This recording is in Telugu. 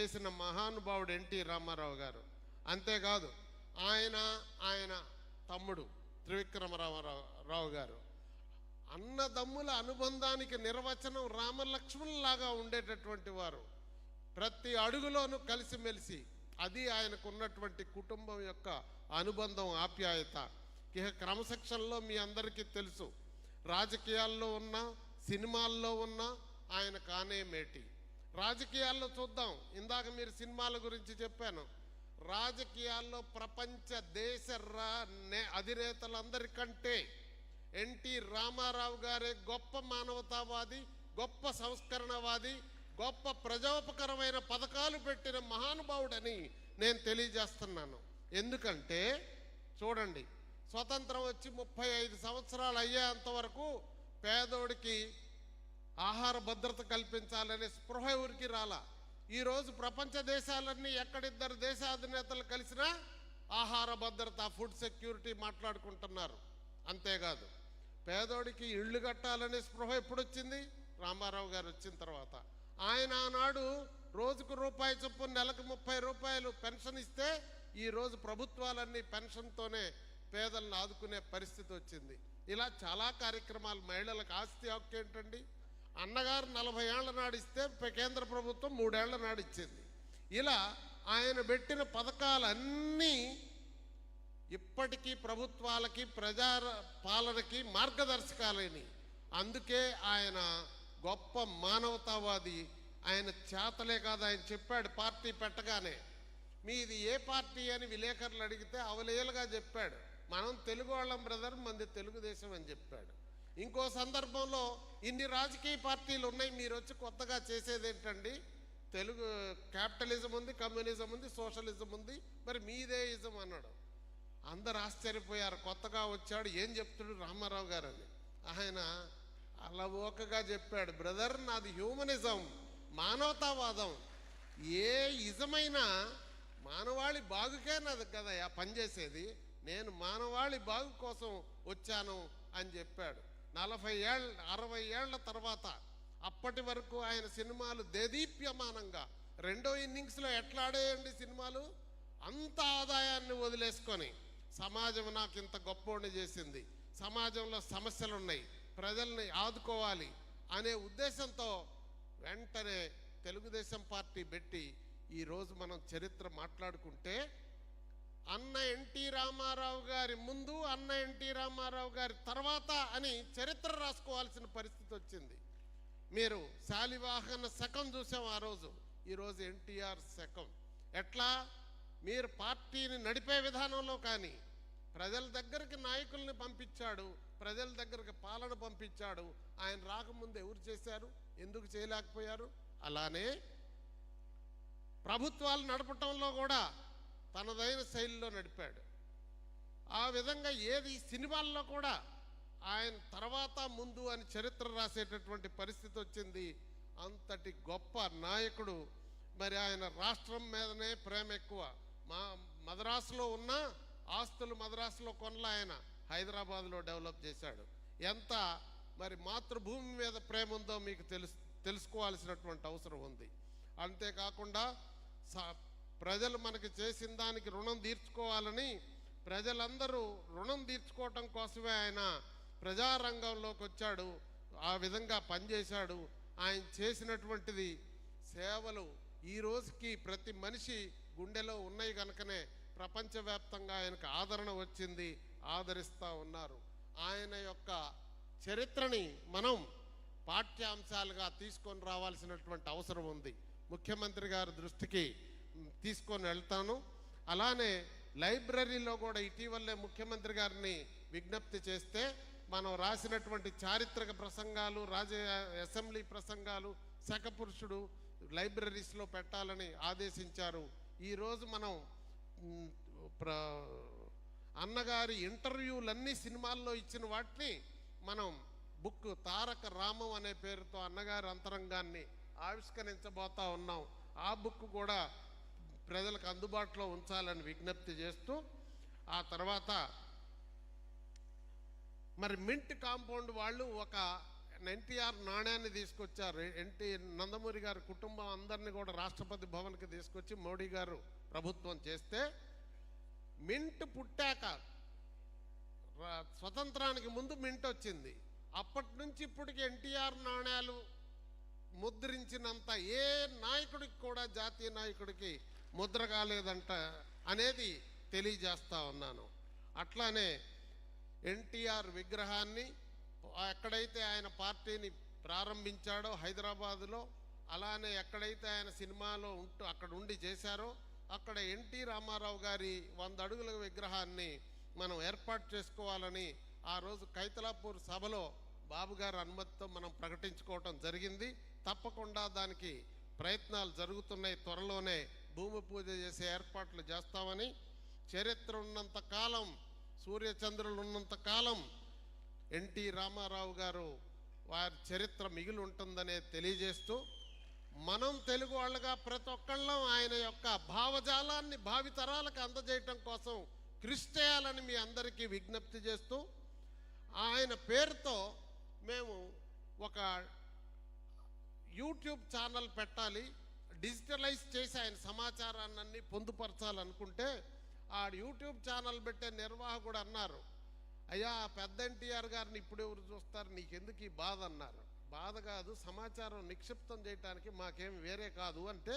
చేసిన మహానుభావుడు ఎన్టీ రామారావు గారు. అంతేకాదు ఆయన తమ్ముడు త్రివిక్రమరావు గారు. అన్నదమ్ముల అనుబంధానికి నిర్వచనం రామలక్ష్మణులాగా ఉండేటటువంటి వారు. ప్రతి అడుగులోనూ కలిసిమెలిసి, అది ఆయనకు ఉన్నటువంటి కుటుంబం యొక్క అనుబంధం, ఆప్యాయత. ఇక క్రమశిక్షణలో మీ అందరికీ తెలుసు, రాజకీయాల్లో ఉన్న, సినిమాల్లో ఉన్న ఆయన కానే మేటి. రాజకీయాల్లో చూద్దాం, ఇందాక మీరు సినిమాల గురించి చెప్పాను. రాజకీయాల్లో ప్రపంచ దేశ అధినేతలందరికంటే ఎన్టీ రామారావు గారే గొప్ప మానవతావాది, గొప్ప సంస్కరణవాది, గొప్ప ప్రజోపకరమైన పథకాలు పెట్టిన మహానుభావుడని నేను తెలియజేస్తున్నాను. ఎందుకంటే చూడండి, స్వతంత్రం వచ్చి 35 సంవత్సరాలు అయ్యేంత వరకు పేదోడికి ఆహార భద్రత కల్పించాలనే స్పృహ ఊరికి రాలా. ఈరోజు ప్రపంచ దేశాలన్నీ ఎక్కడిద్దరు దేశాధినేతలు కలిసినా ఆహార భద్రత, ఫుడ్ సెక్యూరిటీ మాట్లాడుకుంటున్నారు. అంతేకాదు, పేదోడికి ఇళ్ళు కట్టాలనే స్పృహ ఎప్పుడొచ్చింది? రామారావు గారు వచ్చిన తర్వాత. ఆయన ఆనాడు రోజుకు రూపాయి చొప్పున నెలకు 30 రూపాయలు పెన్షన్ ఇస్తే ఈరోజు ప్రభుత్వాలన్నీ పెన్షన్తోనే పేదలను ఆదుకునే పరిస్థితి వచ్చింది. ఇలా చాలా కార్యక్రమాలు. మహిళలకు ఆస్తి హక్కు ఏంటండి? అన్నగారు 40 ఏళ్ల నాడు ఇస్తే కేంద్ర ప్రభుత్వం 3 ఏళ్ల నాడు ఇచ్చింది. ఇలా ఆయన పెట్టిన పథకాలన్నీ ఇప్పటికీ ప్రభుత్వాలకి, ప్రజా పాలనకి మార్గదర్శకాలని. అందుకే ఆయన గొప్ప మానవతావాది. ఆయన చేతలే కాదు, ఆయన చెప్పాడు పార్టీ పెట్టగానే, మీది ఏ పార్టీ అని విలేకరులు అడిగితే అవలేలుగా చెప్పాడు, మనం తెలుగు వాళ్ళం బ్రదర్, మంది తెలుగుదేశం అని చెప్పాడు. ఇంకో సందర్భంలో, ఇన్ని రాజకీయ పార్టీలు ఉన్నాయి, మీరు వచ్చి కొత్తగా చేసేది ఏంటండి? తెలుగు క్యాపిటలిజం ఉంది, కమ్యూనిజం ఉంది, సోషలిజం ఉంది, మరి మీదే ఇజం అన్నాడు. అందరు ఆశ్చర్యపోయారు, కొత్తగా వచ్చాడు ఏం చెప్తాడు రామారావు గారు అని. ఆయన అలవోకగా చెప్పాడు, బ్రదర్ నాది హ్యూమనిజం, మానవతావాదం. ఏ ఇజమైనా మానవాళి బాగుకే నాది కదా పనిచేసేది, నేను మానవాళి బాగు కోసం వచ్చాను అని చెప్పాడు. 60 ఏళ్ల తర్వాత, అప్పటి వరకు ఆయన సినిమాలు దేదీప్యమానంగా, రెండో ఇన్నింగ్స్లో ఎట్లా ఆడేయండి సినిమాలు, అంత ఆదాయాన్ని వదిలేసుకొని, సమాజం నాకు ఇంత గొప్పోడిని చేసింది, సమాజంలో సమస్యలు ఉన్నాయి, ప్రజల్ని ఆదుకోవాలి అనే ఉద్దేశంతో వెంటనే తెలుగుదేశం పార్టీ పెట్టి ఈరోజు మనం చరిత్ర మాట్లాడుకుంటే, అన్న ఎన్టీ రామారావు గారి ముందు, అన్న ఎన్టీ రామారావు గారి తర్వాత అని చరిత్ర రాసుకోవాల్సిన పరిస్థితి వచ్చింది. మీరు శాలివాహన శకం చూసాం ఆ రోజు, ఈరోజు ఎన్టీఆర్ శకం. ఎట్లా? మీరు పార్టీని నడిపే విధానంలో కానీ, ప్రజల దగ్గరికి నాయకుల్ని పంపించాడు, ప్రజల దగ్గరికి పాలన పంపించాడు. ఆయన రాకముందు ఎవరు చేశారు? ఎందుకు చేయలేకపోయారు? అలానే ప్రభుత్వాలు నడపటంలో కూడా తనదైన శైలిలో నడిపాడు. ఆ విధంగా ఏది సినిమాల్లో కూడా ఆయన తర్వాత ముందు అని చరిత్ర రాసేటటువంటి పరిస్థితి వచ్చింది. అంతటి గొప్ప నాయకుడు. మరి ఆయన రాష్ట్రం మీదనే ప్రేమ ఎక్కువ. మద్రాసులో ఉన్న ఆస్తులు మద్రాసులో కొనలా, ఆయన హైదరాబాద్లో డెవలప్ చేశాడు. ఎంత మరి మాతృభూమి మీద ప్రేమ ఉందో మీకు తెలుసుకోవాల్సినటువంటి అవసరం ఉంది. అంతేకాకుండా ప్రజలు మనకి చేసిన దానికి రుణం తీర్చుకోవాలని, ప్రజలందరూ రుణం తీర్చుకోవటం కోసమే ఆయన ప్రజారంగంలోకి వచ్చాడు, ఆ విధంగా పనిచేశాడు. ఆయన చేసినటువంటిది సేవలు ఈ రోజుకి ప్రతి మనిషి గుండెలో ఉన్నాయి కనుకనే ప్రపంచవ్యాప్తంగా ఆయనకు ఆదరణ వచ్చింది, ఆదరిస్తూ ఉన్నారు. ఆయన యొక్క చరిత్రని మనం పాఠ్యాంశాలుగా తీసుకొని రావాల్సినటువంటి అవసరం ఉంది. ముఖ్యమంత్రి గారి దృష్టికి తీసుకొని వెళ్తాను. అలానే లైబ్రరీలో కూడా ఇటీవలే ముఖ్యమంత్రి గారిని విజ్ఞప్తి చేస్తే, మనం రాసినటువంటి చారిత్రక ప్రసంగాలు, అసెంబ్లీ ప్రసంగాలు, శకపురుషుడు లైబ్రరీస్లో పెట్టాలని ఆదేశించారు. ఈరోజు మనం అన్నగారి ఇంటర్వ్యూలన్నీ సినిమాల్లో ఇచ్చిన వాటిని మనం బుక్ తారక రామం అనే పేరుతో అన్నగారి అంతరంగాన్ని ఆవిష్కరించబోతా ఉన్నాం. ఆ బుక్ కూడా ప్రజలకు అందుబాటులో ఉంచాలని విజ్ఞప్తి చేస్తూ, ఆ తర్వాత మరి మింట్ కాంపౌండ్ వాళ్ళు ఒక ఎన్టీఆర్ నాణ్యాన్ని తీసుకొచ్చారు. నందమూరి గారి కుటుంబం అందరినీ కూడా రాష్ట్రపతి భవన్కి తీసుకొచ్చి మోడీ గారు ప్రభుత్వం చేస్తే, మింట్ పుట్టాక స్వతంత్రానికి ముందు మింట్ వచ్చింది. అప్పటి నుంచి ఇప్పటికి ఎన్టీఆర్ నాణ్యాలు ముద్రించినంత ఏ నాయకుడికి కూడా, జాతీయ నాయకుడికి ముద్ర కాలేదంట అనేది తెలియజేస్తా ఉన్నాను. అట్లానే ఎన్టీఆర్ విగ్రహాన్ని ఎక్కడైతే ఆయన పార్టీని ప్రారంభించాడో హైదరాబాదులో, అలానే ఎక్కడైతే ఆయన సినిమాలో అక్కడ ఉండి చేశారో అక్కడ ఎన్టీ రామారావు గారి 100 అడుగుల విగ్రహాన్ని మనం ఏర్పాటు చేసుకోవాలని ఆ రోజు కైతలాపూర్ సభలో బాబు గారి అనుమతితో మనం ప్రకటించుకోవటం జరిగింది. తప్పకుండా దానికి ప్రయత్నాలు జరుగుతున్నాయి. త్వరలోనే భూమి పూజ చేసే ఏర్పాట్లు చేస్తామని, చరిత్ర ఉన్నంత కాలం, సూర్యచంద్రులు ఉన్నంత కాలం ఎన్టీ రామారావు గారు వారి చరిత్ర మిగిలి ఉంటుందనే తెలియజేస్తూ, మనం తెలుగు వాళ్ళగా ప్రతి ఒక్కళ్ళం ఆయన యొక్క భావజాలాన్ని భావితరాలకు అందజేయటం కోసం కృషి చేయాలని మీ అందరికీ విజ్ఞప్తి చేస్తూ, ఆయన పేరుతో మేము ఒక యూట్యూబ్ ఛానల్ పెట్టాలి, డిజిటలైజ్ చేసి ఆయన సమాచారాన్ని పొందుపరచాలనుకుంటే, ఆ యూట్యూబ్ ఛానల్ పెట్టే నిర్వాహకుడు అన్నారు, అయ్యా పెద్ద ఎన్టీఆర్ గారిని ఇప్పుడు ఎవరు చూస్తారు, నీకెందుకు ఈ బాధ అన్నారు. బాధ కాదు, సమాచారం నిక్షిప్తం చేయడానికి మాకేం వేరే కాదు అంటే